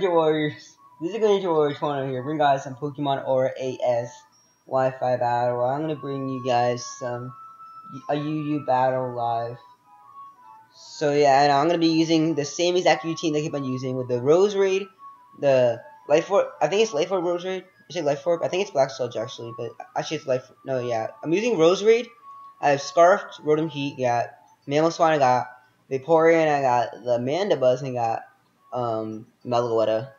Ninja Warriors. This is Ninja Warriors 1 here. Bring guys some Pokemon Aura AS Wi-Fi battle. I'm gonna bring you guys a UU battle live. So yeah, and I'm gonna be using the same exact routine that I keep on using with the Rose Raid, the Life Orb. I think it's Life Orb Rose Raid. Is it Life Orb? I think it's Black Sludge actually, but actually it's Life. No, yeah, I'm using Rose Raid. I have Scarfed, Rotom Heat, got Mamoswine, I got Vaporeon, I got the Mandibuzz, and I got Meloetta.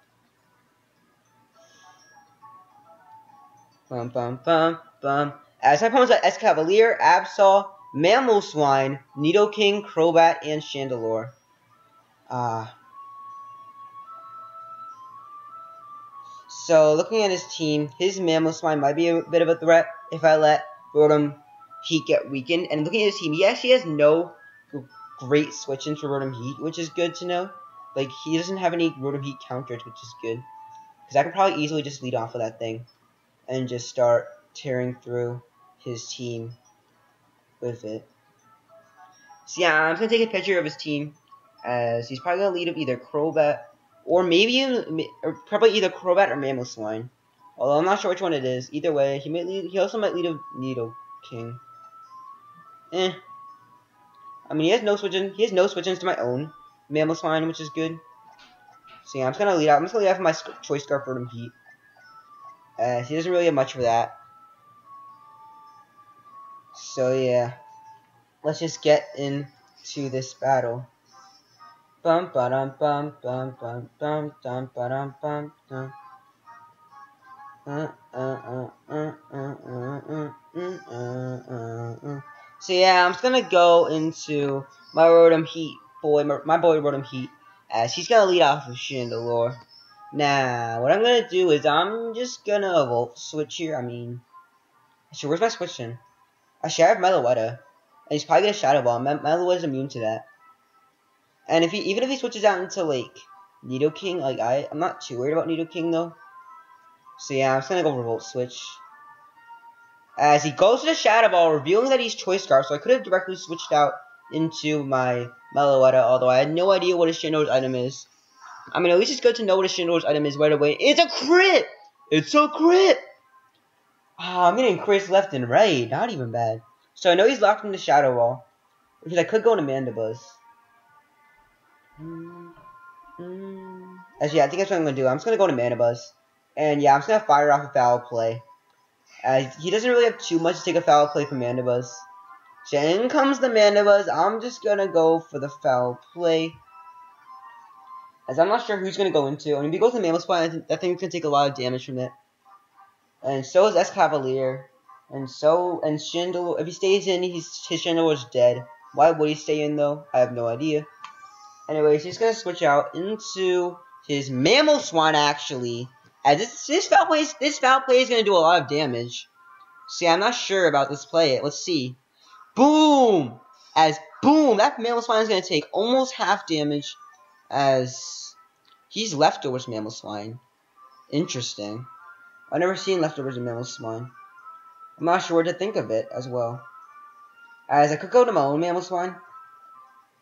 Bum bum bum bum. As my opponents are Escavalier, Absol, Mamoswine, Nidoking, Crobat, and Chandelure. So looking at his team, his Mamoswine might be a bit of a threat if I let Rotom Heat get weakened. And looking at his team, he actually has no great switch-ins for Rotom Heat, which is good to know. Like, he doesn't have any Rotom Heat counters, which is good. Because I could probably easily just lead off of that thing and just start tearing through his team with it. So yeah, I'm just going to take a picture of his team, as he's probably going to lead with either Crobat, or probably either Crobat or Mamoswine. Although I'm not sure which one it is. Either way, he also might lead a Nidoking. I mean, he has no switch-ins to my own Mamoswine, which is good. So yeah, I'm just gonna lead out with my Choice Scarf Rotom Heat. He doesn't really have much for that. So yeah, let's just get into this battle. Bum ba dum bum bum bum bum dum ba dum bum dum. So yeah, I'm just gonna go into my Rotom Heat my boy Rotom Heat, as he's gonna lead off with Chandelure. Now, what I'm gonna do is I'm just gonna Volt Switch here. I mean, actually, where's my switching? Actually, I have Meloetta, and he's probably gonna Shadow Ball. Meloetta's immune to that. And even if he switches out into like Nidoking, like I'm not too worried about Nidoking though. So yeah, I'm just gonna go for Volt Switch. As he goes to the Shadow Ball, revealing that he's Choice Scarf, so I could have directly switched out into my Meloetta, although I had no idea what his Chandelure's item is. I mean, at least it's good to know what his Chandelure's item is right away. It's a crit! It's a crit! I'm getting crits left and right. Not even bad. So I know he's locked in the Shadow Ball, because I could go into Mandibuzz. Actually, I think that's what I'm going to do. I'm just going to go to Mandibuzz. And yeah, I'm just going to fire off a Foul Play. He doesn't really have too much to take a Foul Play from Mandibuzz. So in comes the Mandibuzz. I'm just going to go for the Foul Play, as I'm not sure who's going to go into. And if he goes to Mamoswine, that thing's going to take a lot of damage from it. And so is Escavalier. And Chandelure, if he stays in, his Chandelure's dead. Why would he stay in, though? I have no idea. Anyways, he's going to switch out into his Mamoswine, actually. As this foul play is going to do a lot of damage. See, I'm not sure about this play. Let's see. Boom! Boom! That Mamoswine is going to take almost half damage, as he's Leftovers Mamoswine. Interesting. I've never seen Leftovers in Mamoswine. I'm not sure what to think of it as well. As I could go to my own Mamoswine.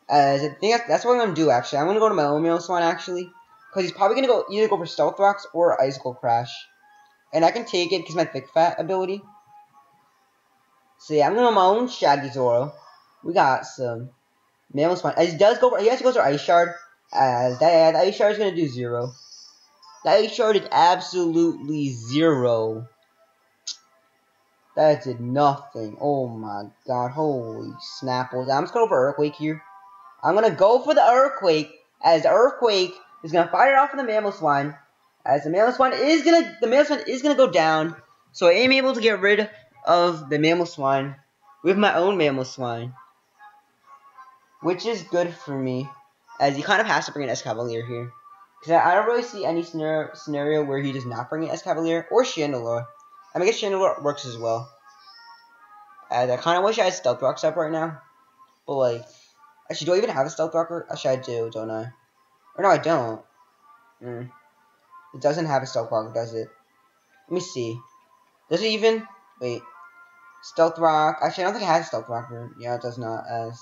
As I think that's what I'm going to do, actually. I'm going to go to my own Mamoswine, actually. Because he's probably going to either go for Stealth Rocks or Icicle Crash. And I can take it because my Thick Fat ability. So yeah, I'm going to my own Shaggy Zoro. We got some Mamoswine. As he has to go for Ice Shard. As that Ice Shard is going to do 0. That Ice Shard is absolutely 0. That did nothing. Oh my god. Holy snapples. I'm just going to go for Earthquake here. I'm going to go for the Earthquake. As the Earthquake is going to fire off of the Mamoswine. As the Mamoswine is going to go down. So I am able to get rid of the Mamoswine with my own Mamoswine. Which is good for me. As he kind of has to bring an Escavalier here. Because I don't really see any scenario where he does not bring an Escavalier or Chandelure. I mean, I guess Chandelure works as well. As I kind of wish I had Stealth Rocks up right now. But like, actually, do I even have a Stealth Rocker? Actually, I do, don't I? Or no, I don't. It doesn't have a Stealth Rocker, does it? Let me see. Does it even? Wait. Stealth Rock. Actually, I don't think it has a Stealth Rocker. Yeah, it does not. As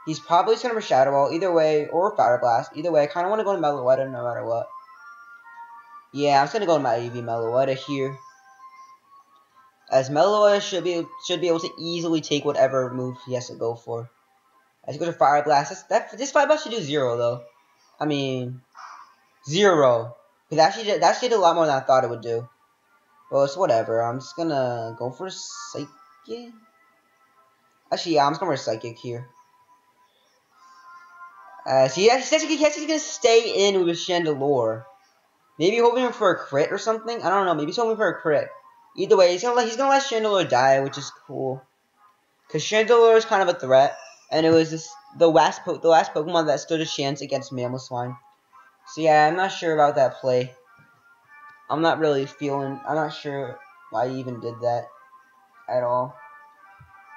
he's probably just going to Shadow Ball either way, or Fire Blast. Either way, I kind of want to go to Meloetta no matter what. Yeah, I'm just gonna go to my AV Meloetta here. As Meloetta should be able to easily take whatever move he has to go for. As he goes to Fire Blast, this Fire Blast should do 0 though. I mean 0. Because that actually did a lot more than I thought it would do. Well, it's whatever. I'm just gonna go for Psychic. Actually, yeah, I'm just going for Psychic here. He says he's gonna stay in with Chandelure. Maybe hoping for a crit or something. I don't know. Maybe he's hoping for a crit. Either way, he's gonna let Chandelure die, which is cool. Cause Chandelure is kind of a threat, and it was the last Pokemon that stood a chance against Mamoswine. So yeah, I'm not sure about that play. I'm not sure why he even did that at all.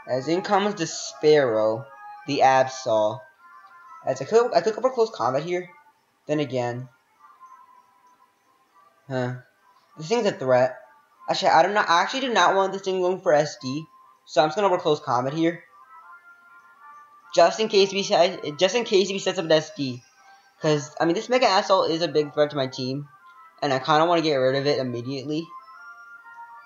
As in comes the Sparrow, the Absol. As I could go for close combat here. Then again, this thing's a threat. Actually, I actually do not want this thing going for SD, so I'm just gonna go for close combat here, just in case he sets up an SD. Cause I mean, this Mega Assault is a big threat to my team, and I kind of want to get rid of it immediately.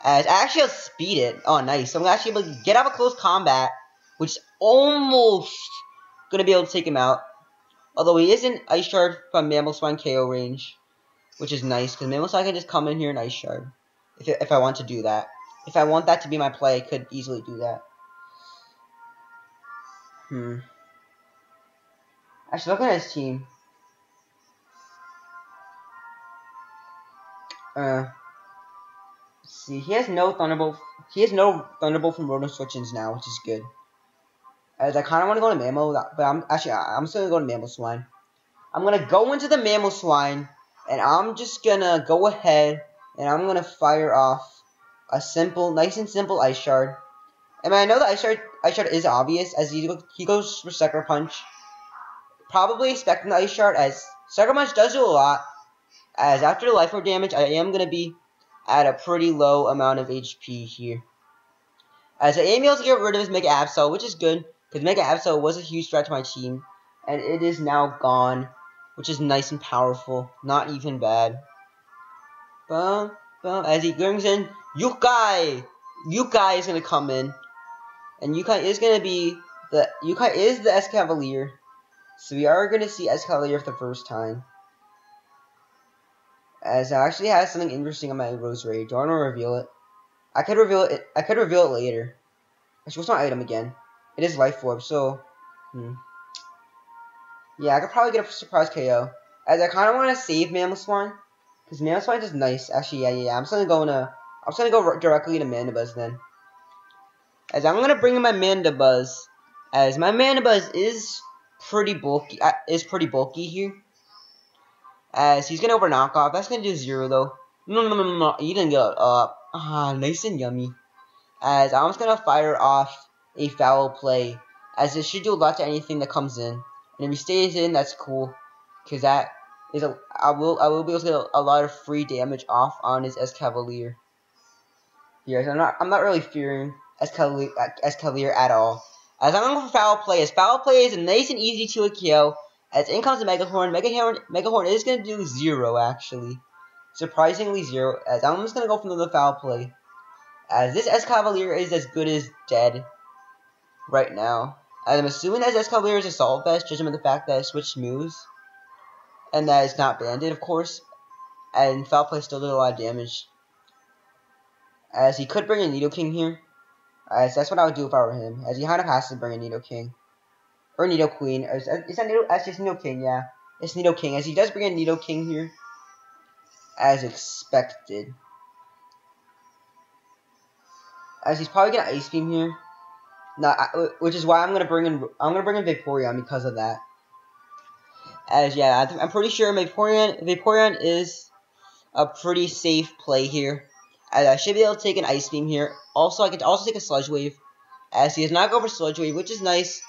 As I actually outspeed it. Oh, nice. So I'm actually able to get out of close combat, which is almost gonna be able to take him out. Although he is an Ice Shard from Mamoswine KO range, which is nice, because Mamoswine can just come in here and Ice Shard. If I want to do that. If I want that to be my play, I could easily do that. Actually, look at his team. Let's see, he has no Thunderbolt. He has no Thunderbolt from Rotom Switchins now, which is good. As I kind of want to go to Mamo, but I'm just gonna go to Mamoswine. I'm gonna go into the Mamoswine, and I'm just gonna go ahead and I'm gonna fire off a nice and simple Ice Shard. I mean, I know the Ice Shard is obvious, as he goes for Sucker Punch. Probably expecting the Ice Shard, as Sucker Punch does do a lot. As after the Life Orb damage, I am gonna be at a pretty low amount of HP here. As I am able to get rid of his Mega Absol, which is good, because Mega Absol was a huge threat to my team, and it is now gone, which is nice and powerful. Not even bad. As he brings in Yukai! Yukai is gonna come in. And Yukai is the Escavalier. So we are gonna see Escavalier for the first time. As I actually has something interesting on my Rosary. Do I want to reveal it? I could reveal it later. Actually, what's my item again? It is Life Orb, so yeah, I could probably get a surprise KO. As I kinda wanna save Mamoswine. Because Mamoswine is nice. Actually, yeah. I'm just gonna go directly to Mandibuzz then. As I'm gonna bring in my Mandibuzz. As my Mandibuzz is pretty bulky here. As he's gonna over knockoff. That's gonna do 0 though. No. He didn't get up. Nice and yummy. As I'm just gonna fire off a foul play. As it should do a lot to anything that comes in. And if he stays in, that's cool. Cause that is I will be able to get a lot of free damage off on his Escavalier. Yes, I'm not really fearing Escavalier at all. As I'm going for foul play. As foul play is a nice and easy 2 KO. As in comes the Megahorn. Megahorn is gonna do 0 actually. Surprisingly 0. As I'm just gonna go for another foul play. As this Escavalier is as good as dead right now. As I'm assuming that Escavalier is Assault Vest, judging by the fact that it switched moves. And that it's not banded, of course. And foul play still did a lot of damage. As he could bring a Nidoking here. As that's what I would do if I were him. As he kind of has to bring a Nidoking. Or Nidoqueen. Is that that's just Nidoking, yeah. It's Nidoking. As he does bring a Nidoking here. As expected. As he's probably gonna Ice Beam here. Which is why I'm gonna bring in Vaporeon because of that. As yeah, I'm pretty sure Vaporeon is a pretty safe play here. As I should be able to take an Ice Beam here. Also, I could also take a Sludge Wave. As he does not go for Sludge Wave, which is nice.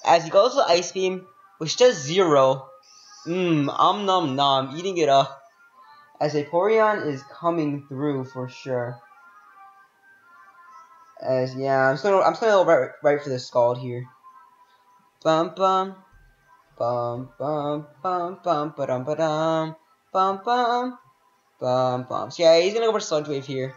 As he goes for Ice Beam, which does 0. Nom nom, eating it up. As Vaporeon is coming through for sure. As yeah, I'm just gonna go right for the Scald here. Bum bum bum bum bum bum ba-dum ba-dum bum bum. So yeah, he's gonna go for Sludge Wave here.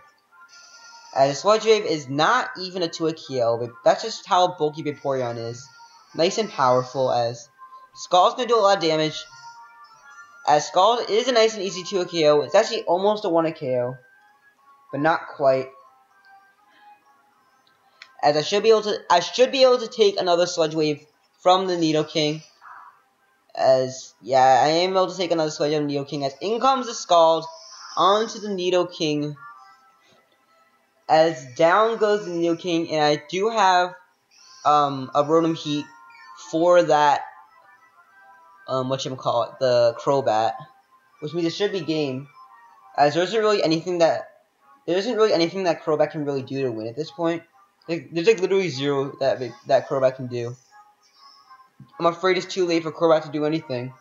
As Sludge Wave is not even a 2-hit KO, but that's just how bulky Vaporeon is. Nice and powerful, as Scald's gonna do a lot of damage. As Scald is a nice and easy 2-hit KO. It's actually almost a 1-hit KO, but not quite. As I should be able to take another Sludge Wave from the Nidoking. As yeah, I am able to take another Sludge Wave from Nidoking. As in comes the Scald onto the Nidoking. As down goes the Nidoking, and I do have a Rotom Heat for that whatchamacallit, the Crobat, which means it should be game, as there isn't really anything that Crobat can really do to win at this point. There's like literally zero that Crobat can do. I'm afraid it's too late for Crobat to do anything.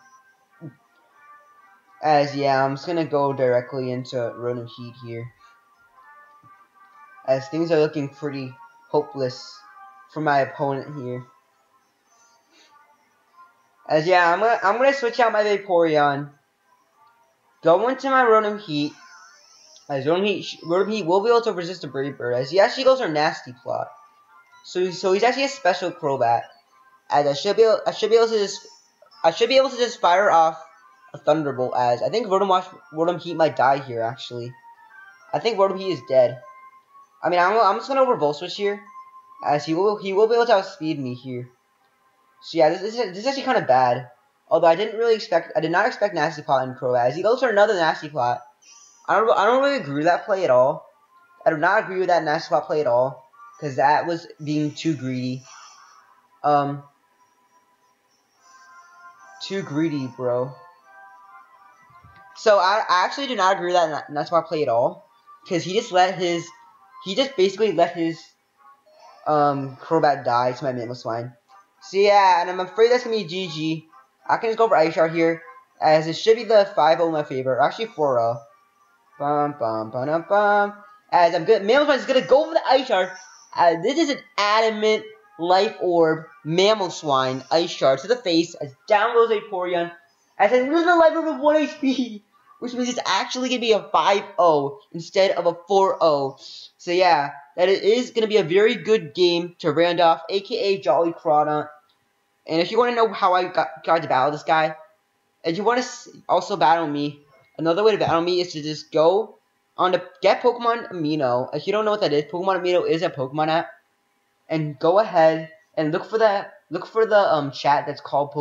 As yeah, I'm just gonna go directly into Rotom Heat here, as things are looking pretty hopeless for my opponent here. As yeah, I'm gonna switch out my Vaporeon, go into my Rotom Heat, as Rotom Heat will be able to resist a Brave Bird, as he actually goes for Nasty Plot. So he's actually a special Crobat, as I should be able to just fire off a Thunderbolt, as I think Rotom Heat might die here actually. I think Rotom Heat is dead. I mean, I'm just gonna over Volt Switch here, as he will be able to outspeed me here. So yeah, this is actually kind of bad. Although I did not expect Nasty Plot in Crobat, as he goes for another Nasty Plot. I don't really agree with that play at all. I do not agree with that Nasty Plot play at all, because that was being too greedy. Too greedy, bro. So I actually do not agree with that Nasty Plot play at all, because he just basically let his Crobat die to my Mamoswine. So yeah, and I'm afraid that's gonna be GG. I can just go for Ice Shard here, as it should be the 5-0 in my favor, or actually 4-0. As I'm good, Mamoswine is gonna go for the Ice Shard. This is an adamant Life Orb Mamoswine Ice Shard to the face, as down goes Vaporeon, as I lose my Life Orb with 1 HP, which means it's actually gonna be a 5-0 instead of a 4-0. So yeah, that it is gonna be a very good game to Randoff, aka Jolly Crawdaunt. And if you want to know how I got to battle this guy, and you want to also battle me, another way to battle me is to just go on to Get Pokemon Amino. If you don't know what that is, Pokemon Amino is a Pokemon app, and go ahead and look for the chat that's called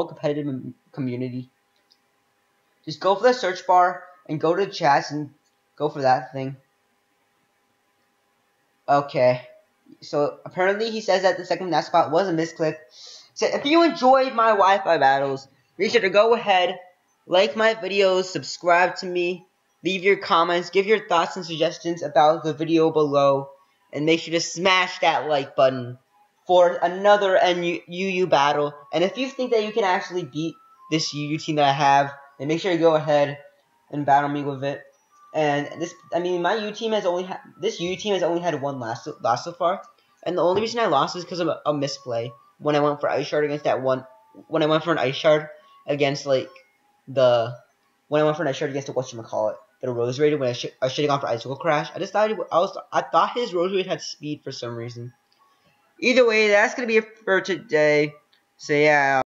competitive community. Just go for the search bar and go to the chats and go for that thing. Okay. So apparently he says that the second Nasty Plot was a misclick. So if you enjoyed my Wi-Fi battles, be sure to go ahead, like my videos, subscribe to me, leave your comments, give your thoughts and suggestions about the video below, and make sure to smash that like button for another UU battle. And if you think that you can actually beat this UU team that I have, then make sure to go ahead and battle me with it. And my UU team has only had one loss so far, and the only reason I lost is because of a misplay when I went for Ice Shard against when I went for an Ice Shard against the whatchamacallit, the Rose Raid, when I should have gone for Icicle Crash. I thought his Rose Raid had speed for some reason. Either way, that's gonna be it for today. So yeah.